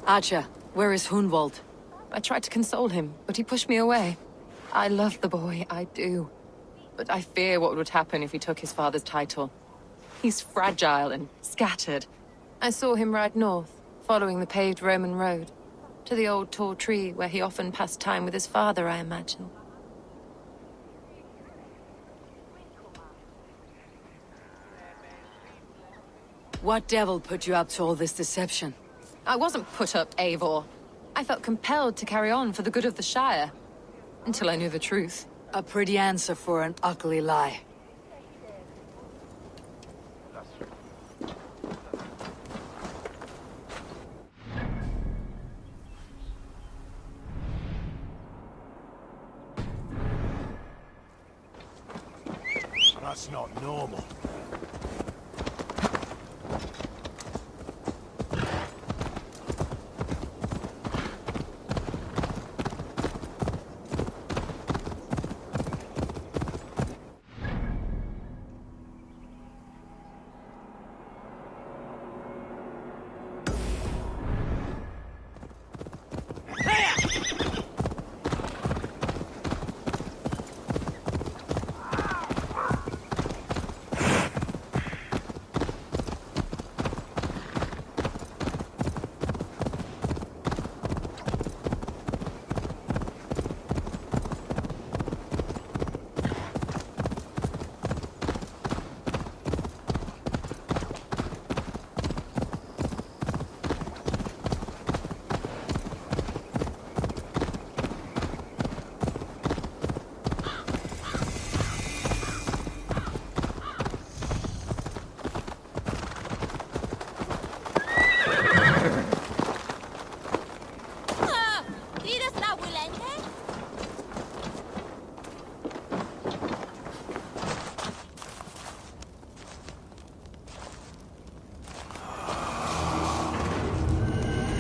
Acha, where is Hunwald? I tried to console him, but he pushed me away. I love the boy, I do. But I fear what would happen if he took his father's title. He's fragile and scattered. I saw him ride north, following the paved Roman road. To the old tall tree where he often passed time with his father, I imagine. What devil put you up to all this deception? I wasn't put up, Eivor. I felt compelled to carry on for the good of the Shire. Until I knew the truth. A pretty answer for an ugly lie. That's not normal.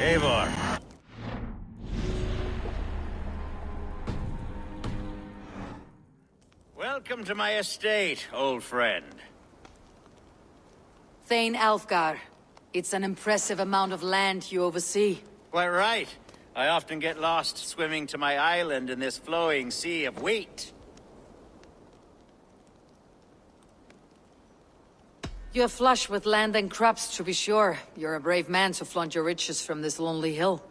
Eivor. Welcome to my estate, old friend. Thane Alfgar. It's an impressive amount of land you oversee. Quite right. I often get lost swimming to my island in this flowing sea of wheat. You're flush with land and crops, to be sure. You're a brave man to flaunt your riches from this lonely hill.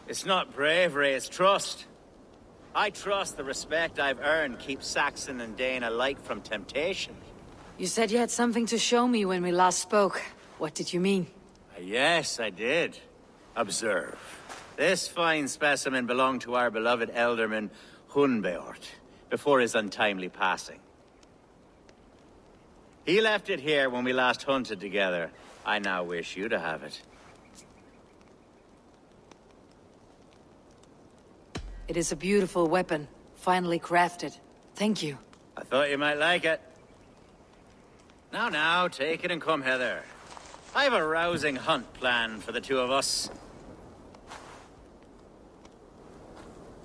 It's not bravery, it's trust. I trust the respect I've earned keeps Saxon and Dane alike from temptation. You said you had something to show me when we last spoke. What did you mean? Yes, I did. Observe. This fine specimen belonged to our beloved elderman, Hunbeort, before his untimely passing. He left it here when we last hunted together. I now wish you to have it. It is a beautiful weapon, finely crafted. Thank you. I thought you might like it. Now, take it and come hither. I have a rousing hunt planned for the two of us.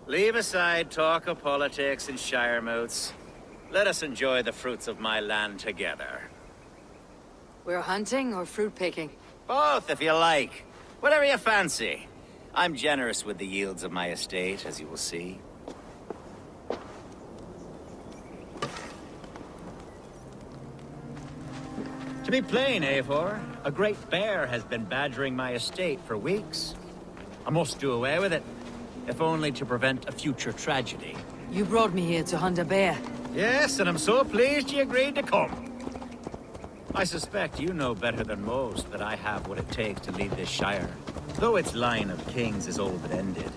Leave aside talk of politics and shire moats. Let us enjoy the fruits of my land together. We're hunting or fruit picking? Both, if you like. Whatever you fancy. I'm generous with the yields of my estate, as you will see. To be plain, Eivor, a great bear has been badgering my estate for weeks. I must do away with it, if only to prevent a future tragedy. You brought me here to hunt a bear. Yes, and I'm so pleased you agreed to come. I suspect you know better than most that I have what it takes to lead this shire. Though its line of kings is old and ended,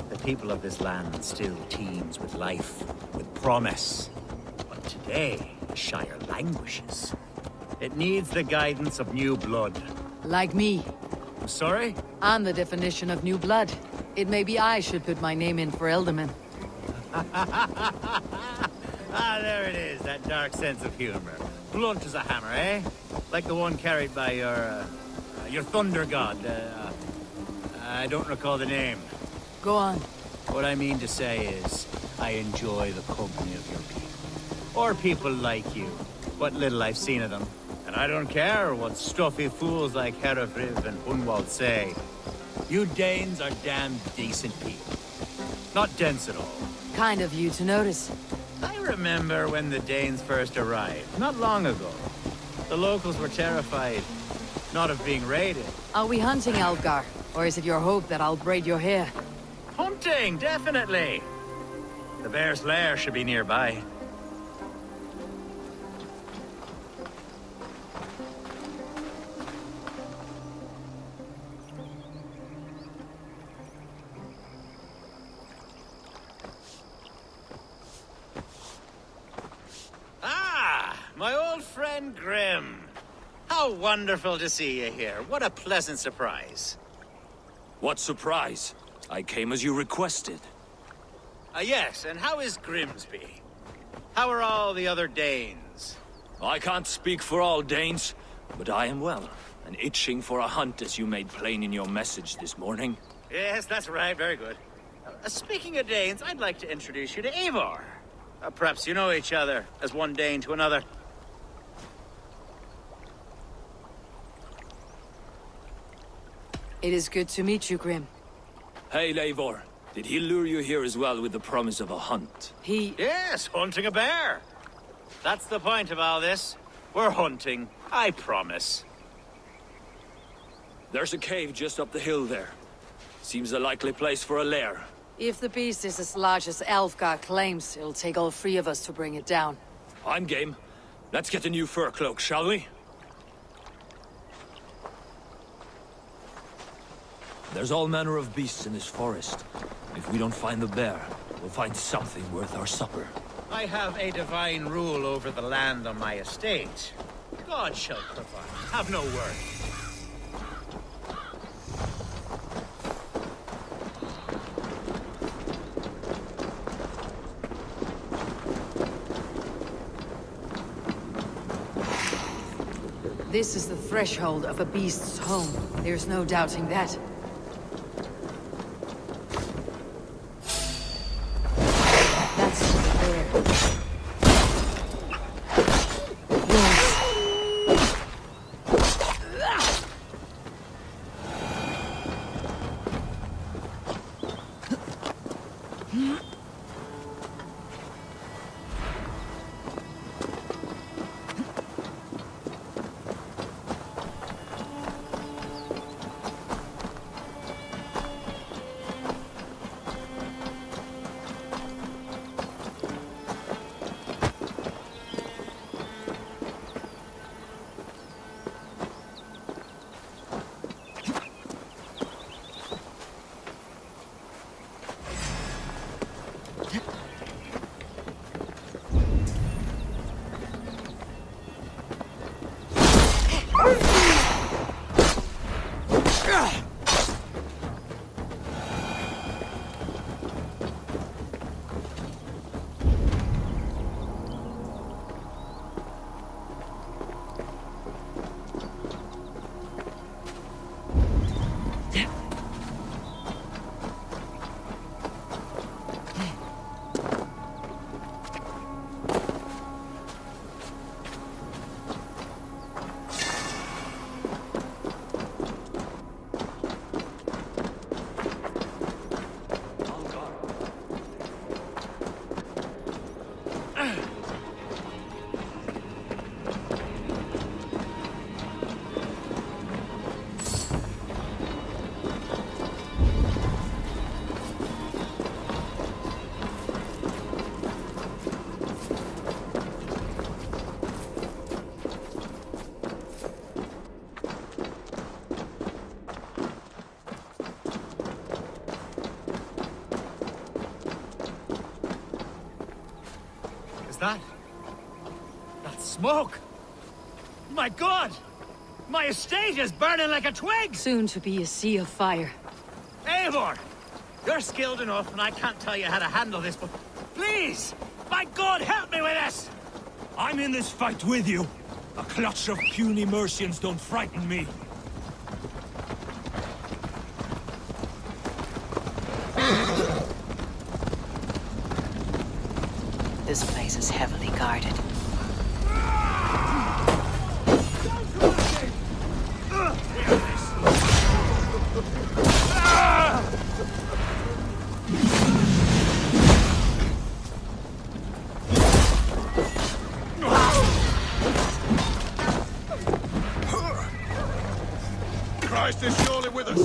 the people of this land still teems with life, with promise. But today, the shire languishes. It needs the guidance of new blood. Like me. Sorry? I'm the definition of new blood. It may be I should put my name in for Elderman. Ah, there it is, that dark sense of humor. Blunt as a hammer, eh? Like the one carried by your thunder god. I don't recall the name. Go on. What I mean to say is, I enjoy the company of your people. Or people like you. What little I've seen of them. And I don't care what stuffy fools like Herefriv and Hunwald say. You Danes are damn decent people. Not dense at all. Kind of you to notice. I remember when the Danes first arrived, not long ago. The locals were terrified, not of being raided. Are we hunting, Algar? Or is it your hope that I'll braid your hair? Hunting, definitely! The bear's lair should be nearby. My old friend Grim. How wonderful to see you here. What a pleasant surprise. What surprise? I came as you requested. Yes, and how is Grimsby? How are all the other Danes? I can't speak for all Danes, but I am well, and itching for a hunt as you made plain in your message this morning. Yes, that's right. Very good. Speaking of Danes, I'd like to introduce you to Eivor. Perhaps you know each other, as one Dane to another. It is good to meet you, Grim. Hey, Eivor. Did he lure you here as well with the promise of a hunt? Yes, hunting a bear. That's the point of all this. We're hunting, I promise. There's a cave just up the hill there. Seems a likely place for a lair. If the beast is as large as Alfgar claims, it'll take all three of us to bring it down. I'm game. Let's get a new fur cloak, shall we? There's all manner of beasts in this forest. If we don't find the bear, we'll find something worth our supper. I have a divine rule over the land on my estate. God shall provide. Have no worry. This is the threshold of a beast's home. There's no doubting that. That's there. Yes. That smoke! My God! My estate is burning like a twig! Soon to be a sea of fire. Eivor! You're skilled enough, and I can't tell you how to handle this, but please! My God, help me with this! I'm in this fight with you. A clutch of puny Mercians don't frighten me. This place is heavily guarded. Christ is surely with us!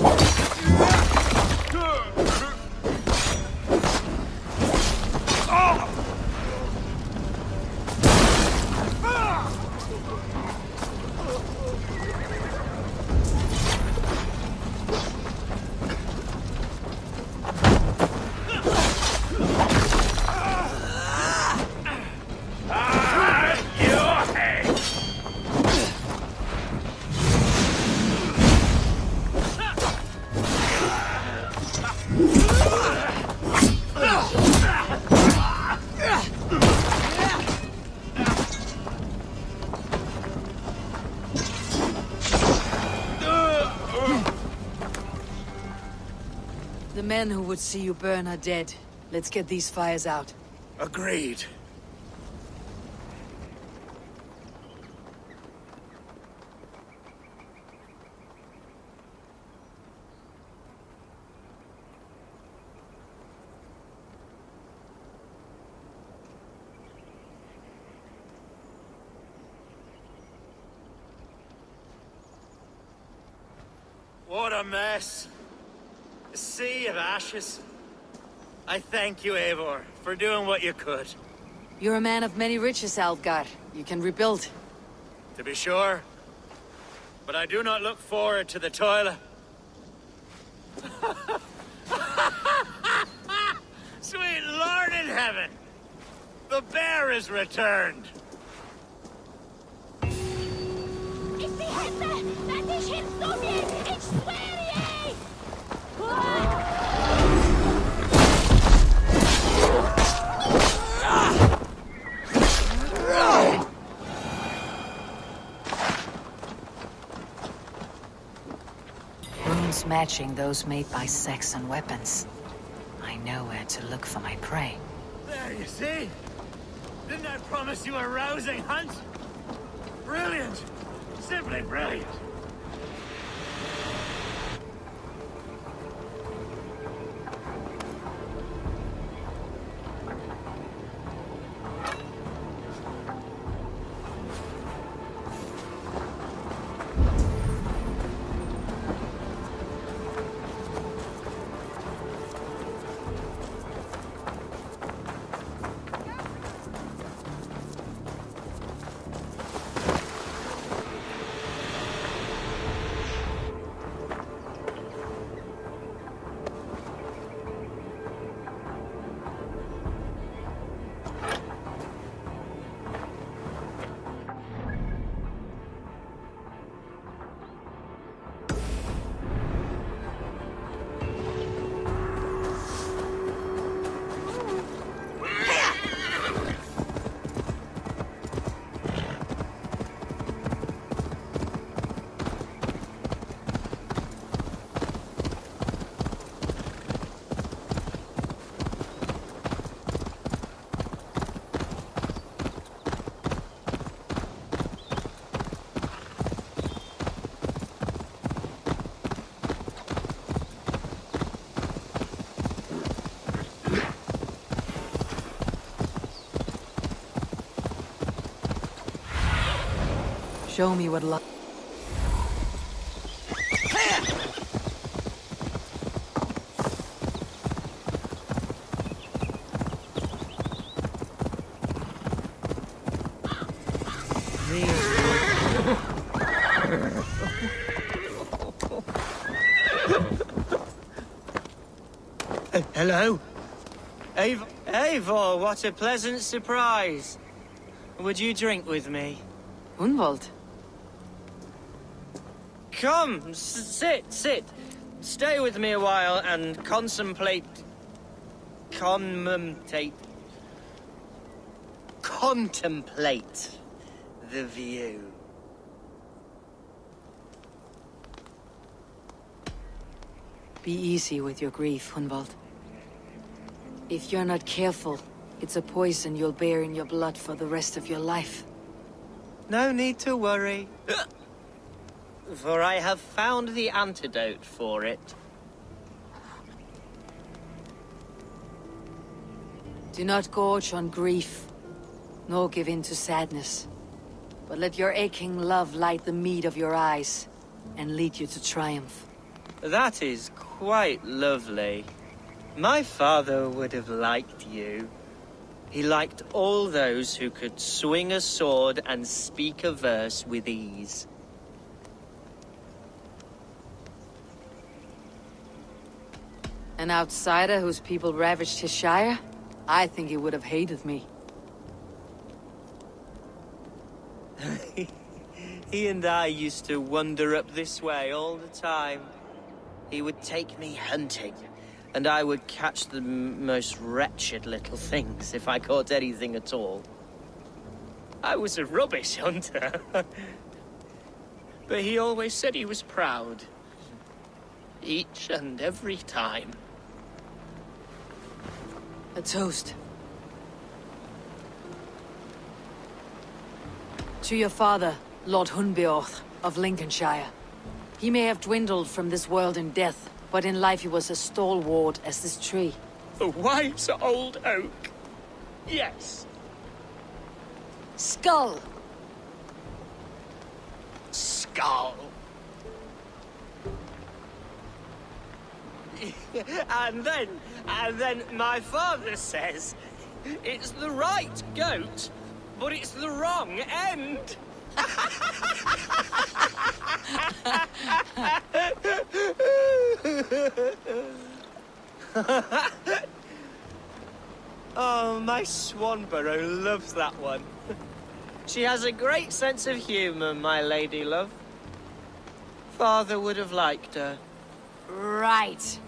The men who would see you burn are dead. Let's get these fires out. Agreed. What a mess. A sea of ashes. I thank you, Eivor, for doing what you could. You're a man of many riches, Algar. You can rebuild. To be sure. But I do not look forward to the toil. Sweet Lord in heaven! The bear is returned! Ich bin Hitler! Lass dich hinzunehmen! Ich schwöre je! Runes matching those made by Saxon weapons. I know where to look for my prey. There, you see? Didn't I promise you a rousing hunt? Brilliant! Simply brilliant! Show me what luck. Hello? Eivor, what a pleasant surprise. Would you drink with me? Hunwald. Come, sit. Stay with me a while and contemplate the view. Be easy with your grief, Hunwald. If you're not careful, it's a poison you'll bear in your blood for the rest of your life. No need to worry. For I have found the antidote for it. Do not gorge on grief, nor give in to sadness. But let your aching love light the mead of your eyes. and lead you to triumph. That is quite lovely. My father would have liked you. He liked all those who could swing a sword and speak a verse with ease. An outsider whose people ravaged his shire? I think he would have hated me. He and I used to wander up this way all the time. He would take me hunting, and I would catch the most wretched little things if I caught anything at all. I was a rubbish hunter. But he always said he was proud. Each and every time. A toast. To your father, Lord Hunbeorth of Lincolnshire. He may have dwindled from this world in death, but in life he was as stalwart as this tree. A wise old oak. Yes. Skull! Skull. And then my father says, it's the right goat, but it's the wrong end. Oh, my Swanborough loves that one. She has a great sense of humor, my lady love. Father would have liked her. Right.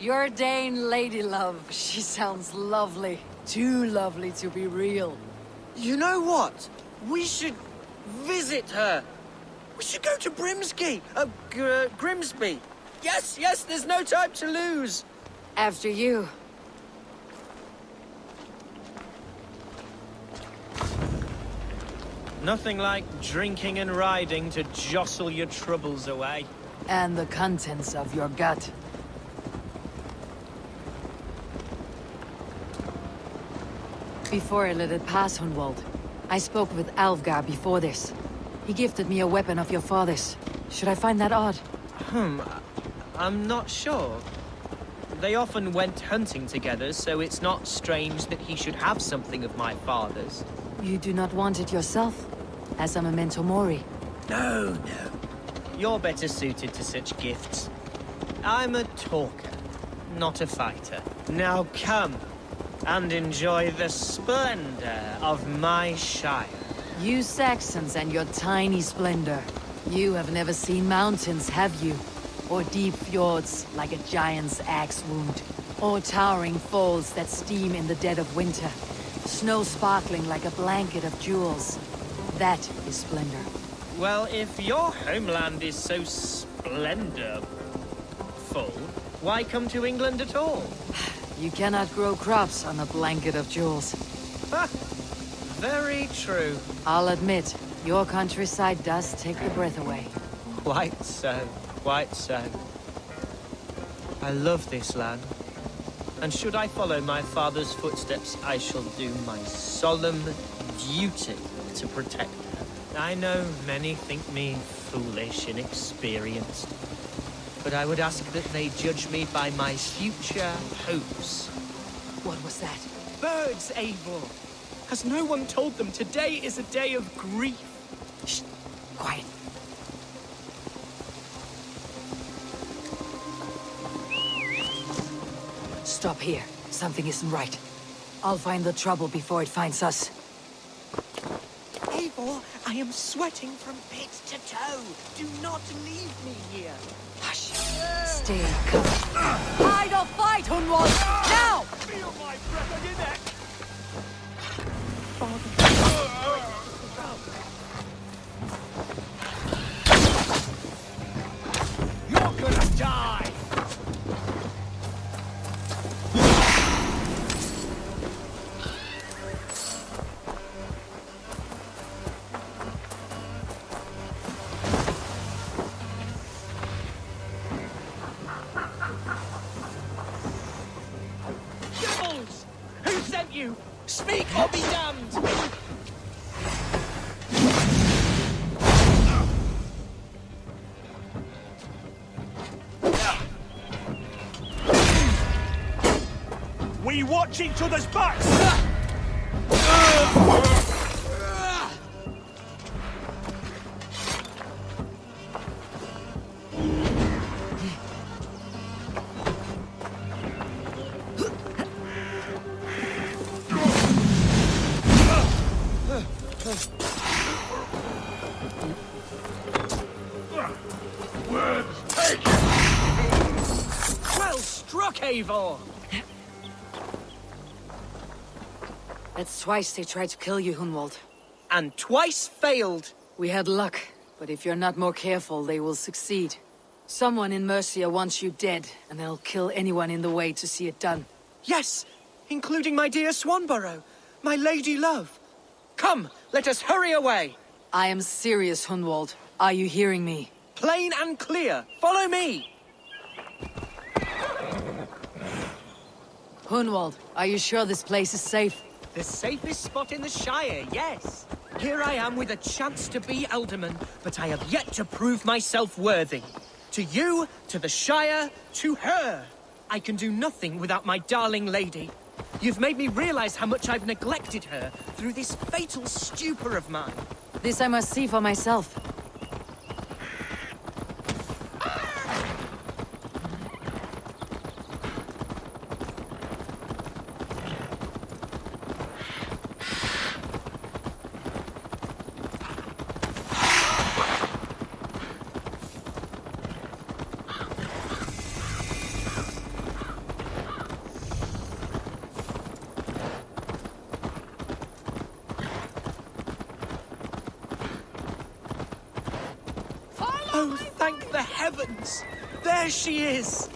Your Dane lady love. She sounds lovely. Too lovely to be real. You know what? We should visit her. We should go to Grimsby. Yes, there's no time to lose. After you. Nothing like drinking and riding to jostle your troubles away. And the contents of your gut. Before I let it pass, Hunwald, I spoke with Alfgar before this. He gifted me a weapon of your father's. Should I find that odd? I'm not sure. They often went hunting together, so it's not strange that he should have something of my father's. You do not want it yourself? As a memento mori? No. You're better suited to such gifts. I'm a talker, not a fighter. Now come and enjoy the splendor of my shire. You Saxons and your tiny splendor. You have never seen mountains, have you? Or deep fjords like a giant's axe wound. Or towering falls that steam in the dead of winter. Snow sparkling like a blanket of jewels. That is splendor. Well, if your homeland is so splendorful, why come to England at all? You cannot grow crops on a blanket of jewels. Very true. I'll admit, your countryside does take the breath away. Quite so. I love this land. And should I follow my father's footsteps, I shall do my solemn duty to protect her. I know many think me foolish, inexperienced, but I would ask that they judge me by my future hopes. What was that? Birds, Eivor! Has no one told them today is a day of grief? Shh! Quiet. Stop here. Something isn't right. I'll find the trouble before it finds us. Eivor, I am sweating from pit to toe. Do not leave me here. Hush. Stay covered. Hide or fight, Hunwald! Now! Feel my breath on your neck! You're gonna die! Devils! Who sent you? Speak or be damned! We watch each other's backs! Well struck, Eivor! That's twice they tried to kill you, Hunwald. And twice failed. We had luck, but if you're not more careful, they will succeed. Someone in Mercia wants you dead, and they'll kill anyone in the way to see it done. Yes, including my dear Swanborough, my lady love. Come, let us hurry away. I am serious, Hunwald. Are you hearing me? Plain and clear. Follow me. Hunwald, are you sure this place is safe? The safest spot in the Shire, yes. Here I am with a chance to be Alderman, but I have yet to prove myself worthy. To you, to the Shire, to her. I can do nothing without my darling lady. You've made me realize how much I've neglected her through this fatal stupor of mine. This I must see for myself. Oh, thank the heavens! There she is!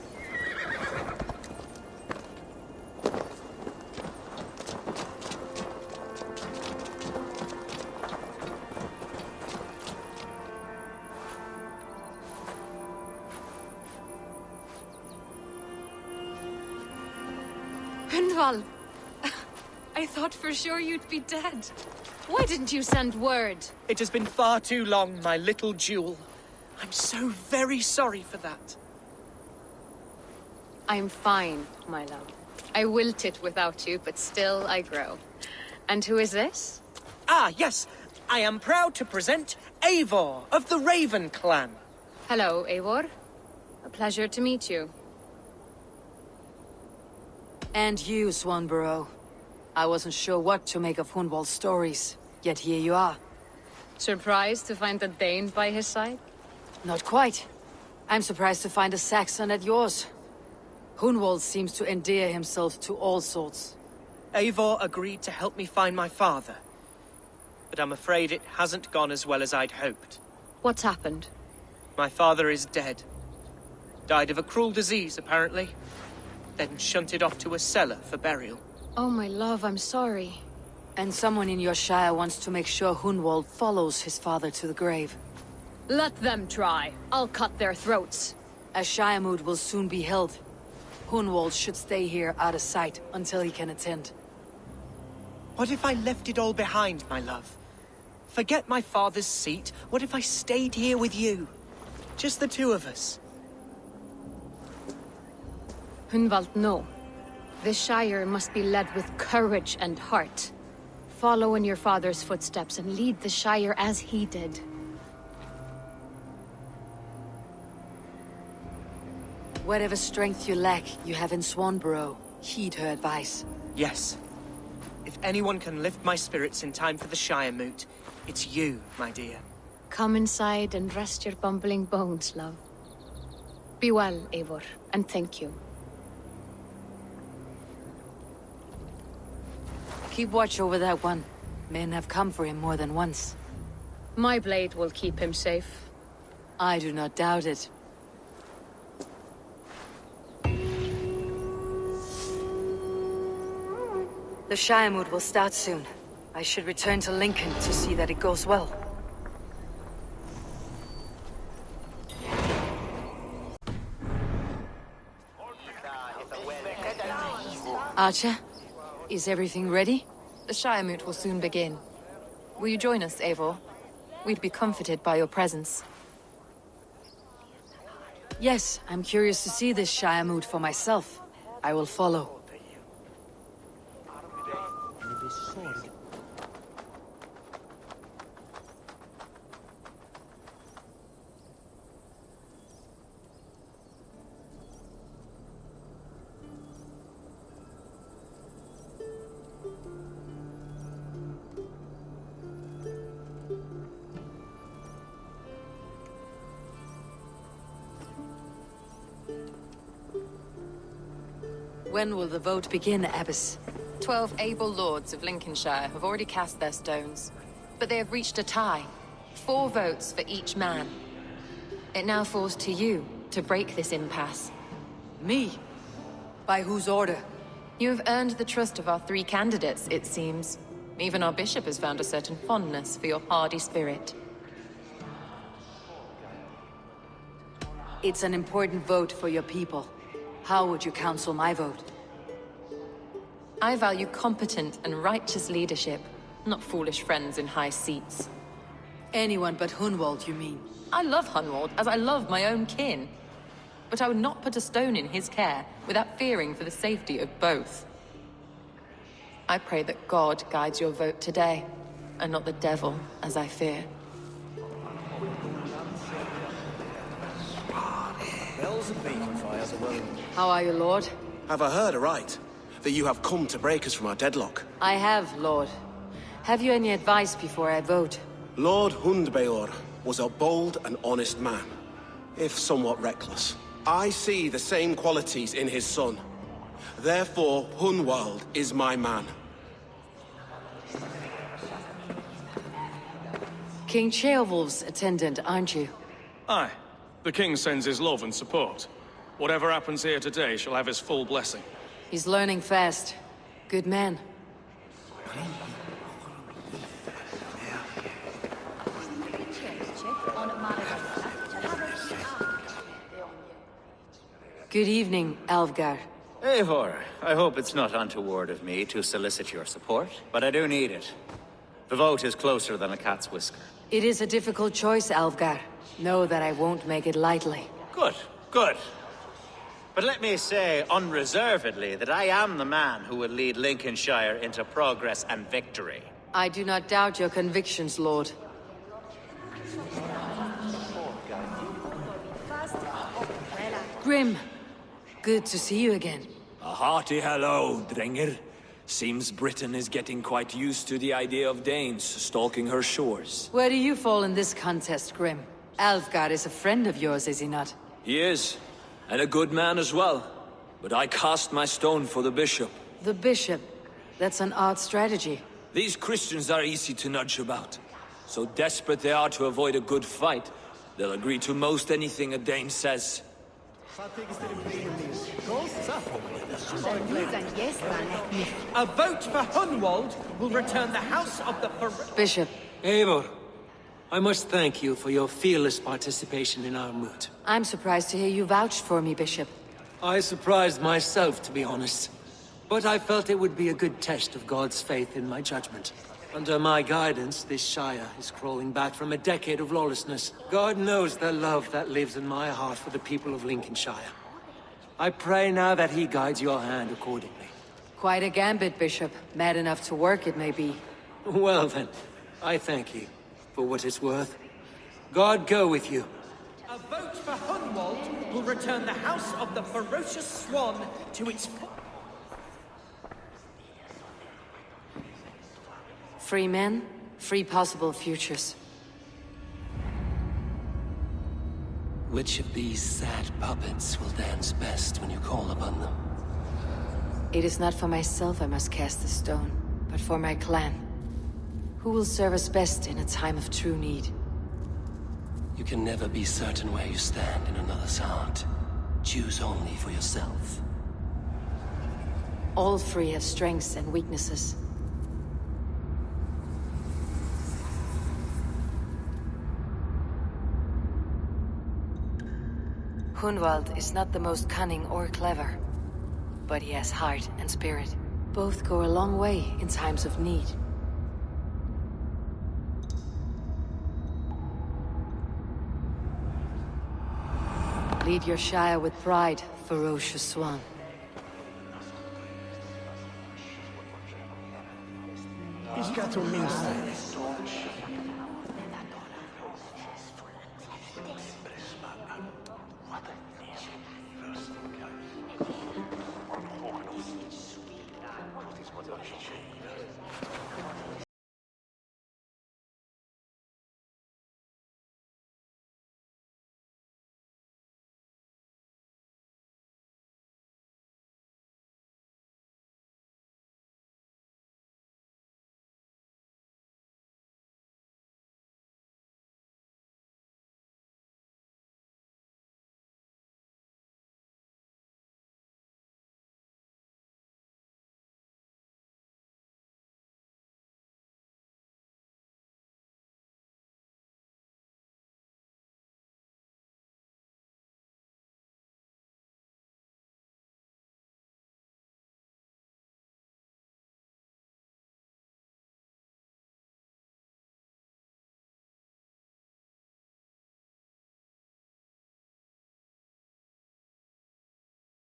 Hunwald! I thought for sure you'd be dead. Why didn't you send word? It has been far too long, my little jewel. I'm so very sorry for that. I'm fine, my love. I wilted without you, but still I grow. And who is this? Ah, yes. I am proud to present Eivor of the Raven clan. Hello, Eivor. A pleasure to meet you. And you, Swanborough. I wasn't sure what to make of Hunwald's stories, yet here you are. Surprised to find a Dane by his side? Not quite. I'm surprised to find a Saxon at yours. Hunwald seems to endear himself to all sorts. Eivor agreed to help me find my father. But I'm afraid it hasn't gone as well as I'd hoped. What's happened? My father is dead. Died of a cruel disease, apparently. Then shunted off to a cellar for burial. Oh, my love, I'm sorry. And someone in your shire wants to make sure Hunwald follows his father to the grave. Let them try. I'll cut their throats. A shire moot will soon be held. Hunwald should stay here out of sight until he can attend. What if I left it all behind, my love? Forget my father's seat. What if I stayed here with you? Just the two of us. Hunwald, no. The Shire must be led with courage and heart. Follow in your father's footsteps and lead the Shire as he did. Whatever strength you lack, you have in Swanborough. Heed her advice. Yes. If anyone can lift my spirits in time for the Shire moot, it's you, my dear. Come inside and rest your bumbling bones, love. Be well, Eivor, and thank you. Keep watch over that one. Men have come for him more than once. My blade will keep him safe. I do not doubt it. The Shire moot will start soon. I should return to Lincoln to see that it goes well. Archer, is everything ready? The Shire moot will soon begin. Will you join us, Eivor? We'd be comforted by your presence. Yes, I'm curious to see this Shire moot for myself. I will follow. this sword. When will the vote begin, Abbess? 12 able lords of Lincolnshire have already cast their stones, but they have reached a tie. 4 votes for each man. It now falls to you to break this impasse. Me? By whose order? You have earned the trust of our 3 candidates, it seems. Even our bishop has found a certain fondness for your hardy spirit. It's an important vote for your people. How would you counsel my vote? I value competent and righteous leadership, not foolish friends in high seats. Anyone but Hunwald, you mean? I love Hunwald as I love my own kin. But I would not put a stone in his care without fearing for the safety of both. I pray that God guides your vote today, and not the devil, as I fear. Bells and beacon fires are well. How are you, Lord? Have I heard aright? That you have come to break us from our deadlock? I have, Lord. Have you any advice before I vote? Lord Hundbeor was a bold and honest man, if somewhat reckless. I see the same qualities in his son. Therefore, Hunwald is my man. King Ceolwulf's attendant, aren't you? Aye. The king sends his love and support. Whatever happens here today shall have his full blessing. He's learning fast. Good man. Good evening, Alvgar. Eivor, I hope it's not untoward of me to solicit your support, but I do need it. The vote is closer than a cat's whisker. It is a difficult choice, Alvgar. Know that I won't make it lightly. Good, good. But let me say unreservedly that I am the man who will lead Lincolnshire into progress and victory. I do not doubt your convictions, Lord. Grim, good to see you again. A hearty hello, Drenger. Seems Britain is getting quite used to the idea of Danes stalking her shores. Where do you fall in this contest, Grim? Alvgar is a friend of yours, is he not? He is, and a good man as well. But I cast my stone for the bishop. The bishop? That's an odd strategy. These Christians are easy to nudge about. So desperate they are to avoid a good fight, they'll agree to most anything a Dane says. A vote for Hunwald will return the House of the Bishop. Eivor, I must thank you for your fearless participation in our moot. I'm surprised to hear you vouched for me, Bishop. I surprised myself, to be honest. But I felt it would be a good test of God's faith in my judgment. Under my guidance, this Shire is crawling back from a decade of lawlessness. God knows the love that lives in my heart for the people of Lincolnshire. I pray now that he guides your hand accordingly. Quite a gambit, Bishop. Mad enough to work, it may be. Well then, I thank you for what it's worth. God go with you. A vote for Hunwald will return the House of the Ferocious Swan to its... Free men, free possible futures. Which of these sad puppets will dance best when you call upon them? It is not for myself I must cast the stone, but for my clan. Who will serve us best in a time of true need? You can never be certain where you stand in another's heart. Choose only for yourself. All three have strengths and weaknesses. Hunwald is not the most cunning or clever, but he has heart and spirit. Both go a long way in times of need. Lead your Shire with pride, ferocious swan.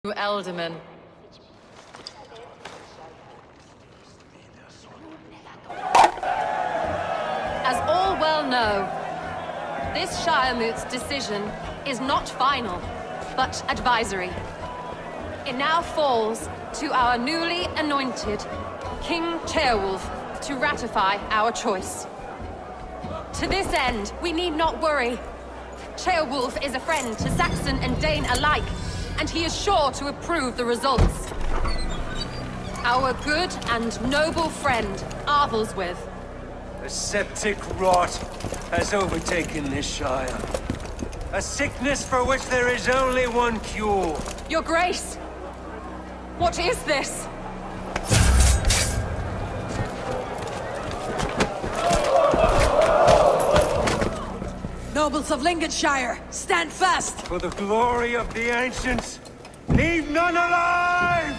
You Elderman. As all well know, this Shiremoot's decision is not final, but advisory. It now falls to our newly anointed King Ceolwulf to ratify our choice. To this end, we need not worry. Ceolwulf is a friend to Saxon and Dane alike, and he is sure to approve the results. Our good and noble friend, Arthelswith. A septic rot has overtaken this Shire. A sickness for which there is only one cure. Your Grace! What is this? Nobles of Lincolnshire, stand fast! For the glory of the ancients, leave none alive!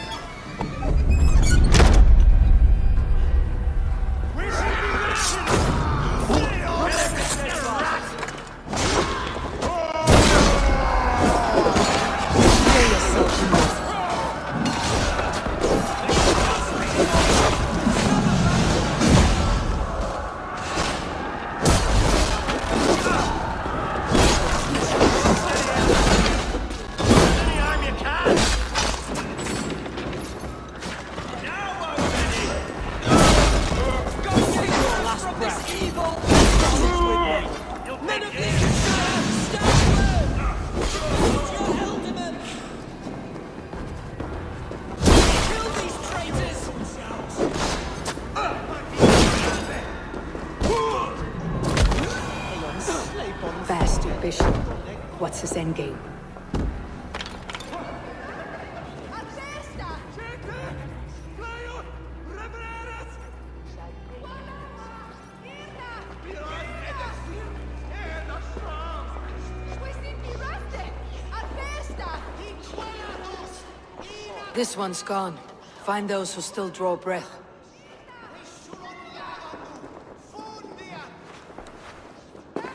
Bastard bishop. What's his endgame? This one's gone. Find those who still draw breath.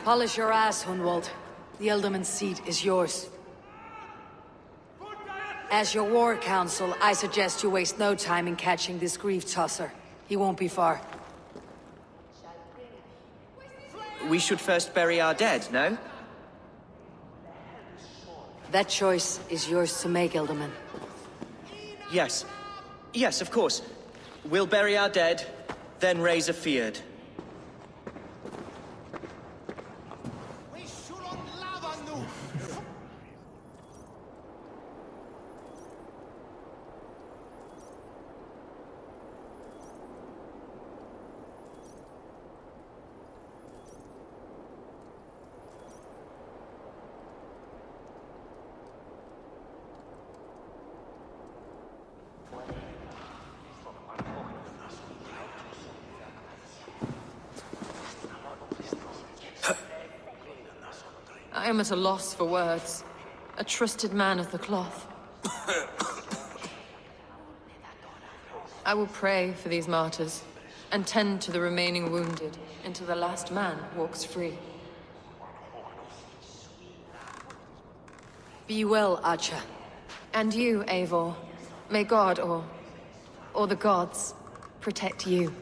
Polish your ass, Hunwald. The Ealdorman's seat is yours. As your war council, I suggest you waste no time in catching this grief tosser. He won't be far. We should first bury our dead, no? That choice is yours to make, Ealdorman. Yes. Yes, of course. We'll bury our dead, then raise a feard. I am at a loss for words. A trusted man of the cloth. I will pray for these martyrs, and tend to the remaining wounded, until the last man walks free. Be well, Archer. And you, Eivor. May God, or the gods, protect you.